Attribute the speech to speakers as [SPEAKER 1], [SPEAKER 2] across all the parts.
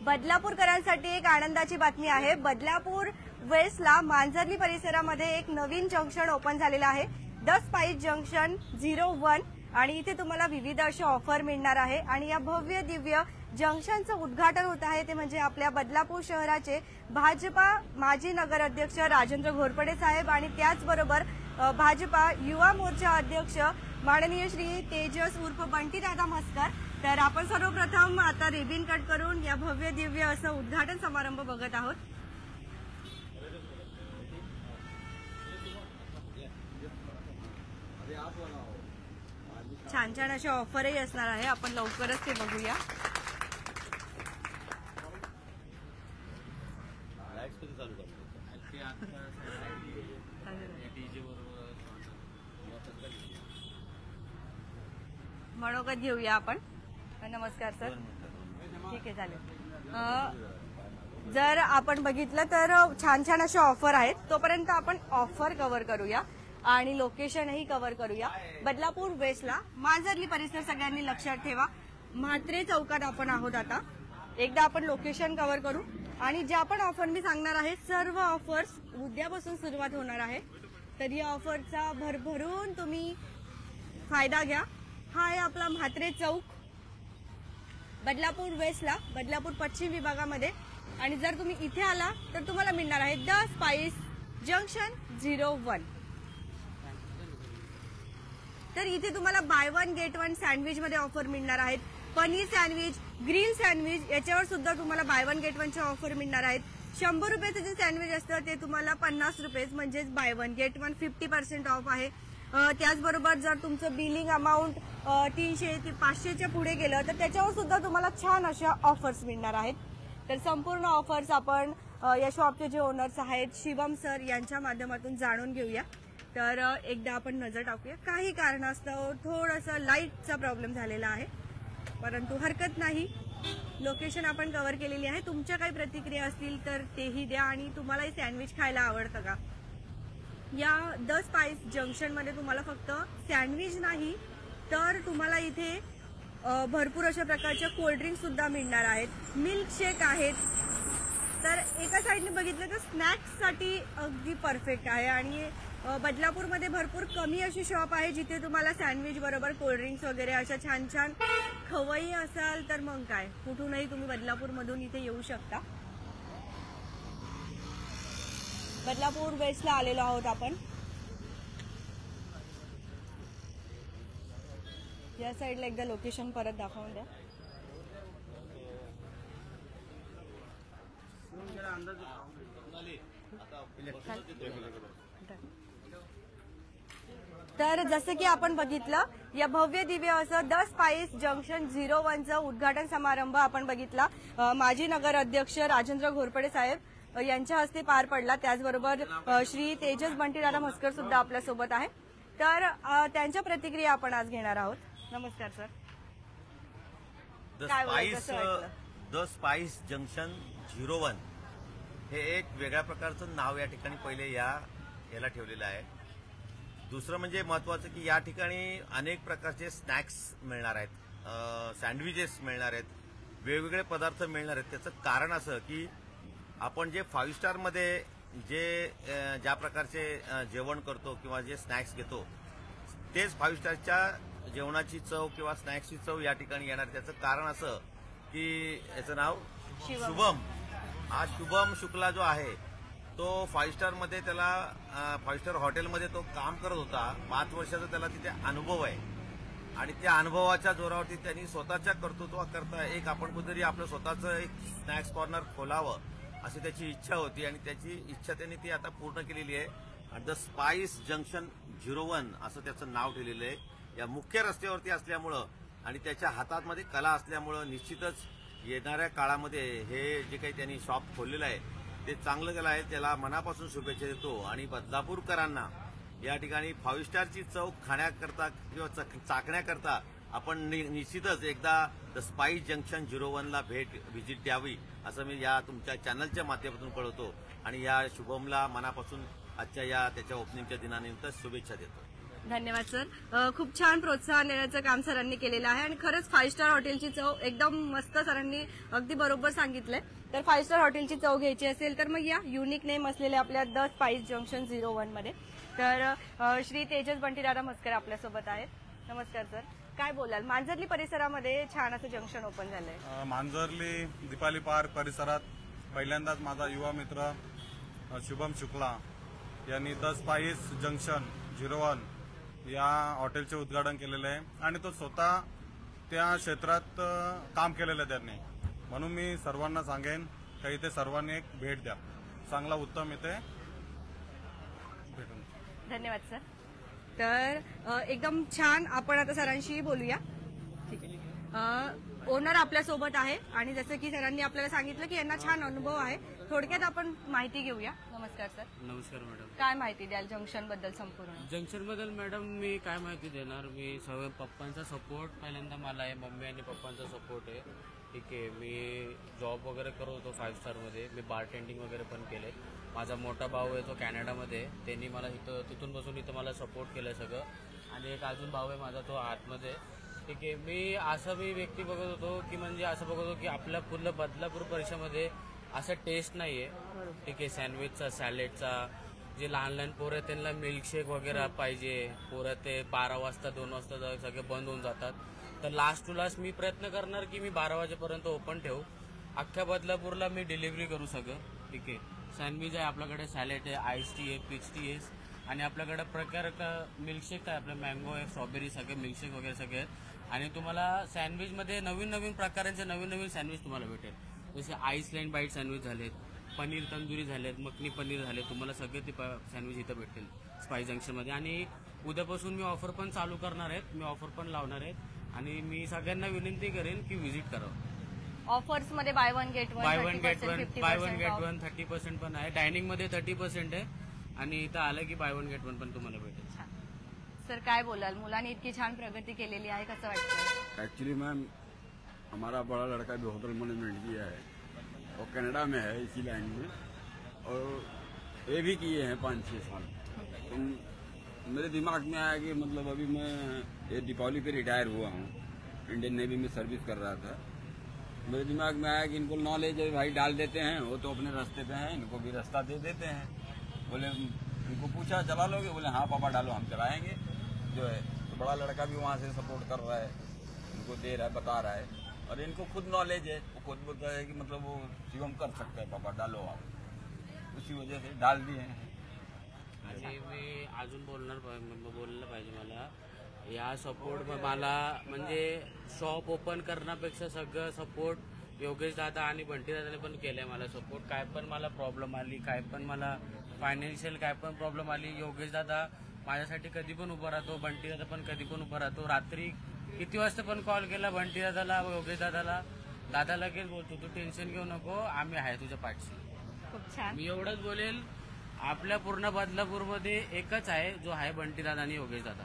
[SPEAKER 1] बदलापूरकरांसाठी एक आनंदाची बातमी आहे। बदलापूर वेस्टला मांजर्ली परिसरामध्ये एक नवीन जंक्शन ओपन झालेलं आहे, द स्पाइस जंक्शन 01 आणि इथे तुम्हाला विविध अशा ऑफर मिळणार आहे। आणि या भव्य दिव्य जंक्शनचं उद्घाटन होत आहे ते म्हणजे आपल्या बदलापूर शहराचे भाजपा माजी नगराध्यक्ष राजेंद्र घोरपडे साहेब आणि त्याचबरोबर भाजपा युवा मोर्चा अध्यक्ष माननीय श्री तेजस उर्फ बंटीदादा म्हस्कर। तर आपण सर्वप्रथम आता रिबिन कट करून या भव्य दिव्य असं उद्घाटन समारंभ बघत आहोत। छान छान अशा ऑफरही असणार आहे, आपण लवकरच ते बघूया। मनोगत घेऊया आपण। नमस्कार सर। ठीक आहे, चालेल। जर आपण बघितलं तर छान छान अशा ऑफर आहेत, तोपर्यंत आपण ऑफर कव्हर करूया आणि लोकेशनही कव्हर करूया। बदलापूर वेस्टला मांजर्ली परिसर सगळ्यांनी लक्षात ठेवा, म्हात्रे चौकात आपण आहोत आता। एकदा आपण लोकेशन कव्हर करू आणि ज्या पण ऑफर मी सांगणार आहे सर्व ऑफर्स उद्यापासून सुरुवात होणार आहे, तर या ऑफरचा भरभरून तुम्ही फायदा घ्या। हा आहे आपला म्हात्रे चौक बदलापूर वेस्टला, बदलापूर पश्चिम विभागामध्ये। आणि जर तुम्ही इथे आला तर तुम्हाला मिळणार आहे द स्पाइस जंक्शन 01। तर इथे तुम्हाला by one get one sandwich मध्ये ऑफर मिळणार आहेत। पनीर सँडविच, ग्रिल सँडविच याच्यावर सुद्धा तुम्हाला बाय वन गेट वनच्या ऑफर मिळणार आहेत। 100 रुपयाचं जे सँडविच असतं ते तुम्हाला 50 रुपये म्हणजेच by one get one 50% of आहे। त्याचबरोबर जर तुमचं बिलिंग अमाऊंट 300 ते 500च्या पुढे गेलं तर त्याच्यावर सुद्धा तुम्हाला छान अशा ऑफर्स मिळणार आहेत। तर संपूर्ण ऑफर्स आपण या शॉपचे जे ओनर्स आहेत शिवम सर यांच्या माध्यमातून जाणून घेऊया। तर एकदा आपण नजर टाकूया। काही कारणास्तव थोडासा लाईटचा प्रॉब्लेम झालेला आहे, परंतु हरकत नाही, लोकेशन आपण कव्हर केलेली आहे। तुमच्या काही प्रतिक्रिया असतील तर तेही द्या आणि तुम्हालाही सँडविच खायला आवडतं का? या द स्पाइस जंक्शन मध्ये तुम्हाला फक्त सँडविच नाही तर तुम्हाला इथे भरपूर अशा प्रकारच्या कोल्ड्रिंक्स सुद्धा मिळणार आहेत, मिल्कशेक आहेत। तर एका साईडने बघितलं तर स्नॅक्स साठी अगदी परफेक्ट आहे। आणि बदलापूरमध्ये भरपूर कमी अशी शॉप आहे जिथे तुम्हाला सँडविच बरोबर कोल्ड्रिंक्स वगैरे अशा छान छान खवई असाल तर मग काय, कुठूनही तुम्ही बदलापूरमधून इथे येऊ शकता। बदलापूर वेस्टला आलेलो आहोत आपण। या साईडला एकदा लोकेशन परत दाखवून द्या। तर जसं की आपण बघितलं या भव्य दिव्य असं द स्पाइस जंक्शन 01चं उद्घाटन समारंभ आपण बघितला, माजी नगर अध्यक्ष राजेंद्र घोरपडे साहेब यांच्या हस्ते पार पडला। त्याचबरोबर श्री तेजस बंटीदादा म्हस्कर सुद्धा आपल्या सोबत आहे, तर त्यांच्या प्रतिक्रिया आपण आज घेणार आहोत। नमस्कार सर।
[SPEAKER 2] द स्पाइस जंक्शन 01 हे एक वेगळ्या प्रकारचं नाव या ठिकाणी पहिले याला ठेवलेलं आहे। दुसरं म्हणजे महत्वाचं की या ठिकाणी अनेक प्रकारचे स्नॅक्स मिळणार आहेत, सँडविचेस मिळणार आहेत, वेगवेगळे पदार्थ मिळणार आहेत। त्याचं कारण असं की आपण जे 5 स्टार मध्ये ज्या प्रकारचे जेवण करतो किंवा जे स्नॅक्स घेतो तेच 5 स्टारच्या जेवणाची चव किंवा स्नॅक्सची चव या ठिकाणी येणार। त्याचं कारण असं की याचं नाव शुभम, हा शुभम शुक्ला जो आहे तो 5 स्टार मध्ये त्याला 5 स्टार हॉटेलमध्ये तो काम करत होता। 5 वर्षाचा त्याला तिथे अनुभव आहे आणि त्या अनुभवाच्या जोरावरती त्यांनी स्वतःच्या कर्तृत्वाकरता एक आपण कुठेतरी आपलं स्वतःचं एक स्नॅक्स कॉर्नर खोलावं अशी त्याची इच्छा होती आणि त्याची इच्छा त्यांनी ती आता पूर्ण केलेली आहे। आणि द स्पाइस जंक्शन 01 असं त्याचं नाव ठेवलेलं आहे। या मुख्य रस्त्यावरती असल्यामुळं आणि त्याच्या हातामध्ये कला असल्यामुळं निश्चितच येणाऱ्या काळामध्ये हे जे काही त्यांनी शॉप खोललेलं आहे ते चांगलं केलं आहे, त्याला मनापासून शुभेच्छा देतो। आणि बदलापूरकरांना या ठिकाणी 5 स्टारची चव खाण्याकरता किंवा चाखण्याकरता आपण निश्चितच एकदा the Spice junction E visit द्यावी असं मी या तुमच्या चॅनलच्या माध्यमातून कळवतो आणि या शुभमला मनापासून आजच्या या त्याच्या ओपनिंगच्या दिनानिमित्त शुभेच्छा देतो।
[SPEAKER 1] धन्यवाद सर. खूप छान प्रोत्साहन देण्याचं काम सरांनी केलेलं आहे आणि खरंच 5 स्टार हॉटेलची चव एकदम मस्त सरांनी अगदी बरोबर सांगितलंय. तर 5 स्टार हॉटेलची चव घ्यायची असेल तर मग या युनिक नेम असलेल्या आपल्या द स्पाइस जंक्शन 01 मध्ये. तर श्री तेजस बंटीदादा मस्कर आपल्यासोबत आहेत. नमस्कार सर. काय बोलाल, मांजर्ली परिसरामध्ये छान असं जंक्शन ओपन झालंय.
[SPEAKER 3] मांजर्ली दीपाली पार्क परिसरात पहिल्यांदाच माझा युवा मित्र शुभम शुक्ला यांनी द स्पाइस जंक्शन 01 या हॉटेलचे उद्घाटन केलेले आहे आणि तो स्वतः त्या क्षेत्रात काम केलेलं आहे त्यांनी. म्हणून मी सर्वांना सांगेन की इथे सर्वांनी एक भेट द्या. चांगला उत्तम इथे भेटून.
[SPEAKER 1] धन्यवाद सर. तर एकदम छान आपण आता सरांशी बोलूया. ठीक आहे. ओनर आपल्यासोबत आहे आणि जसं की सरांनी आपल्याला सांगितलं की यांना छान अनुभव आहे. थोडक्यात आपण माहिती घेऊया. नमस्कार सर.
[SPEAKER 4] नमस्कार मॅडम.
[SPEAKER 1] काय माहिती द्याल जंक्शन बद्दल संपूर्ण?
[SPEAKER 4] जंक्शन बद्दल मॅडम मी काय माहिती देणार, मी सगळं पप्पांचा सपोर्ट पहिल्यांदा मला आहे, मम्मी आणि पप्पांचा सपोर्ट आहे. ठीक आहे. मी जॉब वगैरे करत होतो 5 स्टारमध्ये. मी बारटेंडिंग वगैरे पण केले. माझा मोठा भाऊ आहे तो कॅनडामध्ये, त्यांनी मला तिथून बसून इथं मला सपोर्ट केलं सगळं. आणि एक अजून भाऊ आहे माझा तो आतमध्ये. ठीक आहे. मी व्यक्ती बघत होतो की म्हणजे असं बघत होतो की आपल्या पूर्ण बदलापूर परिसरामध्ये असं टेस्ट नाही आहे. ठीक आहे. सँडविचचा, सॅलेडचा, जे लहान लहान पोरं आहेत त्यांना मिल्कशेक वगैरे पाहिजे. पोरं ते 12 वाजता 2 वाजता सगळे बंद होऊन जातात. तर लास्ट टू लास्ट मी प्रयत्न करणार की मी 12 वाजेपर्यंत ओपन ठेवू. अख्ख्या बदलापूरला मी डिलिव्हरी करू सगळं. ठीक आहे. सँडविच आहे आपल्याकडे, सॅलेड आहे, आईस टी आहे, पीच टी आहे आणि आपल्याकडे प्रकार मिल्कशेक आहे, आपलं मँगो आहे, स्ट्रॉबेरी, सगळे मिल्कशेक वगैरे सगळे आहेत. आणि तुम्हाला सँडविचमध्ये नवीन नवीन प्रकारांचे नवीन नवीन सँडविच तुम्हाला भेटेल. जसे आईसलँड बाईट सँडविच झालेत, पनीर तंदुरी झालेत, मखनी पनीर झाले. तुम्हाला सगळे ते सँडविच इथं भेटेल स्पाइस जंक्शनमध्ये. आणि उद्यापासून मी ऑफर पण चालू करणार आहेत, मी ऑफर पण लावणार आहेत आणि मी सगळ्यांना विनंती करेन की व्हिजिट करावं.
[SPEAKER 1] ऑफर्स मध्ये बाय वन गेट वन
[SPEAKER 4] 30% पण आहे. डायनिंग मध्ये 30% आहे आणि इथं आलं की बाय वन गेट वन पण तुम्हाला भेटेल.
[SPEAKER 1] सर काय बोलाल, मुलांनी इतकी छान प्रगती केलेली आहे, कसं वाटतं?
[SPEAKER 5] एक्चुअली मैम हमारा बड़ा लड़का भी होटल मैनेजमेंट किया है और कनाडा में है इसी लाइन में, और ये भी किए हैं 5-6 साल. तो मेरे दिमाग में आया कि मतलब अभी मैं ये दीपावली पे रिटायर हुआ हूँ, इंडियन नेवी में सर्विस कर रहा था. मेरे दिमाग में आया कि इनको नॉलेज है भाई, डाल देते हैं, वो तो अपने रास्ते पे हैं, इनको भी रास्ता दे देते हैं. बोले इनको पूछा चला लोगे, बोले हाँ पापा डालो हम चलाएंगे जो है. तो बड़ा लड़का भी वहाँ से सपोर्ट कर रहा है, इनको दे रहा है, बता रहा है और इनको खुद नॉलेज है. वो खुद बोलता है कि मतलब वो शिवम कर सकता है, पापा डालो आप. उसी वजह से डाल दिए हैं.
[SPEAKER 4] आणि मी अजून बोललं पाहिजे मला या सपोर्ट मला म्हणजे शॉप ओपन करण्यापेक्षा सगळं सपोर्ट योगेश दादा आणि बंटी दादाने पण केलंय मला सपोर्ट. काय पण मला प्रॉब्लेम आली, काय पण मला फायनान्शियल काय पण प्रॉब्लेम आली, योगेश दादा माझ्यासाठी कधी पण उभा राहतो, बंटी दादा पण कधी पण उभा राहतो. रात्री किती वाजता पण कॉल केला बंटी दादाला, योगेश दादाला, दादा लगेच बोलतो तू टेन्शन घेऊ नको, आम्ही आहे तुझ्या पाठशी.
[SPEAKER 1] खूप छान.
[SPEAKER 4] मी एवढंच बोलेल, आपल्या पूर्ण बदलापूरमध्ये एकच आहे जो आहे बंटी दादा आणि योगेश दादा.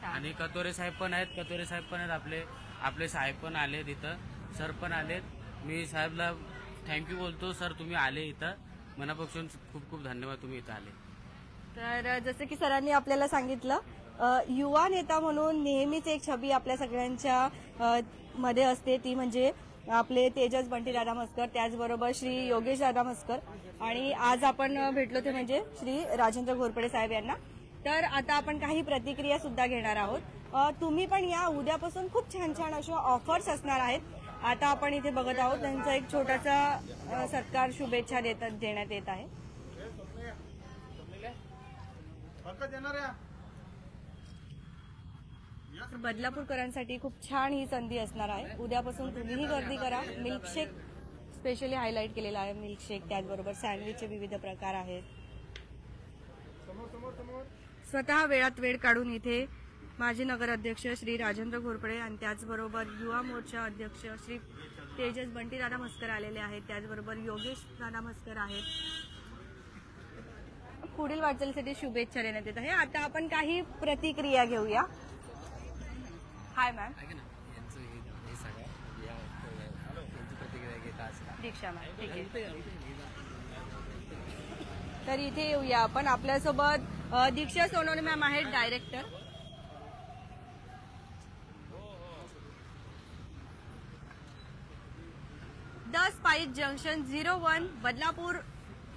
[SPEAKER 4] आणि कतोरे साहेब पण आहेत, आपले साहेब पण आले तिथं, सर पण आलेत. मी साहेबला थँक्यू बोलतो, सर तुम्ही आले इथं, मनापासून खूप खूप धन्यवाद तुम्ही इथं आले.
[SPEAKER 1] तर जसं की सरांनी आपल्याला सांगितलं, युवा नेता म्हणून नेहमीच एक छबी आपल्या सगळ्यांच्या मध्ये असते, ती म्हणजे आपले तेजस बंटी दादा मस्कर, त्याचबरोबर श्री योगेश दादा मस्कर आणि आज आपण भेटलो ते म्हणजे श्री राजेंद्र घोरपडे साहेब यांना. तर आता आपण काही प्रतिक्रिया सुद्धा घेणार आहोत. तुम्ही पण या, उद्यापासून खूप छान छान अशा ऑफर्स असणार आहेत. आता आपण इथे बघत आहोत, त्यांचा एक छोटासा सत्कार शुभेच्छा देण्यात येत आहे. बदलापूरकरांसाठी खूप छान ही संधी असणार आहे. उद्यापासून तुम्हीही गर्दी करा. मिल्कशेक स्पेशली हायलाईट केलेला आहे, मिल्कशेक, त्याचबरोबर सँडविचचे विविध प्रकार आहेत. स्वतः वेळात वेळ काढून इथे माजी नगराध्यक्ष श्री राजेंद्र घोरपडे आणि त्याचबरोबर युवा मोर्चा अध्यक्ष श्री तेजस बंटी दादा मस्कर आलेले आहेत, त्याचबरोबर योगेश दादा मस्कर आहेत. पुढील वाटचालीसाठी शुभेच्छा देण्यात येत आहे. आता आपण काही प्रतिक्रिया घेऊया. Hi ma'am. दीक्षा मॅम. ठीक आहे. तर इथे येऊया आपण. आपल्यासोबत दीक्षा सोनवणे मॅम आहेत, director. The Spice Junction 01 Badlapur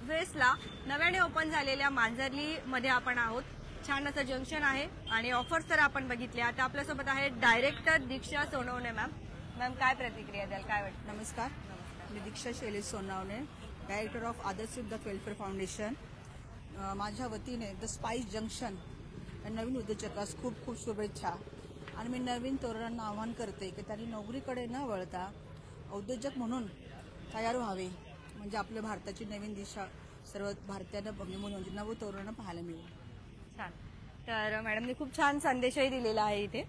[SPEAKER 1] वेस्टला नव्याने ओपन झालेल्या मांजरली मध्ये आपण आहोत. छान असं जंक्शन आहे आणि ऑफर्स तर आपण बघितल्या. आता आपल्यासोबत आहे डायरेक्टर दीक्षा सोनवणे मॅम. मॅम काय प्रतिक्रिया द्याल, काय वाटतं?
[SPEAKER 6] नमस्कार, मी दीक्षा शैलेश सोनावणे, डायरेक्टर ऑफ आदर्श युद्ध वेलफेअर फाउंडेशन. माझ्या वतीने द स्पाइस जंक्शन या नवीन उद्योजकास खूप खूप शुभेच्छा. आणि मी नवीन तरुणांना आवाहन करते की त्यांनी नोकरीकडे न वळता उद्योजक म्हणून तयार व्हावे, म्हणजे आपल्या भारताची नवीन दिशा सर्व भारतीयांना म्हणून नव तरुणांना पाहायला मिळेल.
[SPEAKER 1] छान. तर मॅडमने खूप छान संदेशही दिलेला आहे इथे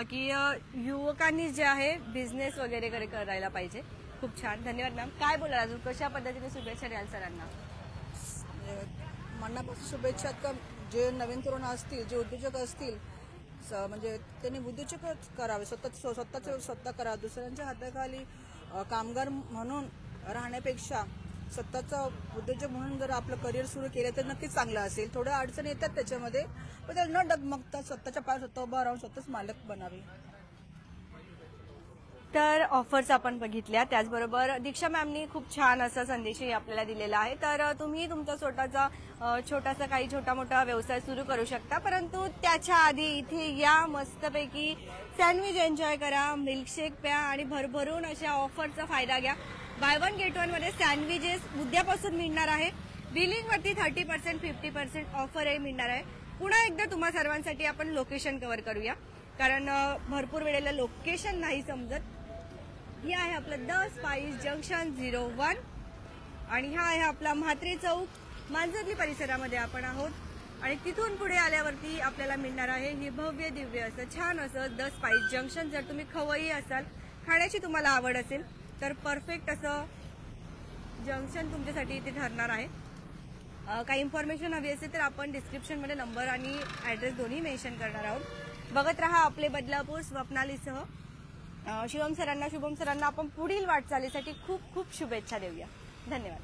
[SPEAKER 1] की युवकांनी जे आहे बिझनेस वगैरे करायला पाहिजे. खूप छान, धन्यवाद मॅम. काय बोलाल अजून, कशा पद्धतीने शुभेच्छा द्याल सरांना?
[SPEAKER 6] मनापासून शुभेच्छा. का जे नवीन तरुण असतील, जे उद्योजक असतील, म्हणजे त्यांनी उद्योजकच करावे, स्वतः करा. दुसऱ्यांच्या हाताखाली कामगार म्हणून राहण्यापेक्षा स्वतःचा उद्योजक म्हणून जर आपलं करिअर सुरू केलं तर नक्कीच चांगलं असेल. थोड्या अडचणी येतात त्याच्यामध्ये, पण त्याला न डगमगता स्वतःच्या पायावर स्वतः उभा राहून स्वतःच मालक बनावे.
[SPEAKER 1] तर ऑफर्स आपण बघितल्या, त्याचबरोबर दीक्षा मॅमनी खूप छान असा संदेशही आपल्याला दिलेला आहे. तर तुम्ही तुमचा स्वतःचा छोटासा काही छोटा मोठा व्यवसाय सुरू करू शकता, परंतु त्याच्या आधी इथे या, मस्तपैकी सँडविच एन्जॉय करा, मिल्कशेक प्या आणि भरभरून अशा ऑफरचा फायदा घ्या. बाय वन गेट वन मध्ये सँडविचेस उद्यापासून मिळणार आहे. बिलिंगवरती 30% 50% ऑफरही मिळणार आहे. पुन्हा एकदा तुम्हा सर्वांसाठी आपण लोकेशन कव्हर करूया, कारण भरपूर वेळेला लोकेशन नाही समजत. हे आहे आपलं द स्पाइस जंक्शन 01 आणि हा आहे आपला म्हात्रे चौक मांजरली परिसरामध्ये आपण आहोत. आणि तिथून पुढे आल्यावरती आपल्याला मिळणार आहे ही भव्य दिव्य असं छान असं द स्पाइस जंक्शन. जर तुम्ही खवय्ये असाल, खाण्याची तुम्हाला आवड असेल, तर परफेक्ट असं जंक्शन तुमच्यासाठी इथे ठरणार आहे. काही इन्फॉर्मेशन हवी असेल तर आपण डिस्क्रिप्शनमध्ये नंबर आणि ॲड्रेस दोन्ही मेन्शन करणार आहोत. बघत रहा आपले बदलापूर. स्वप्नालीसह शुभम सरांना आपण पुढील वाटचालीसाठी खूप खूप शुभेच्छा देऊया. धन्यवाद.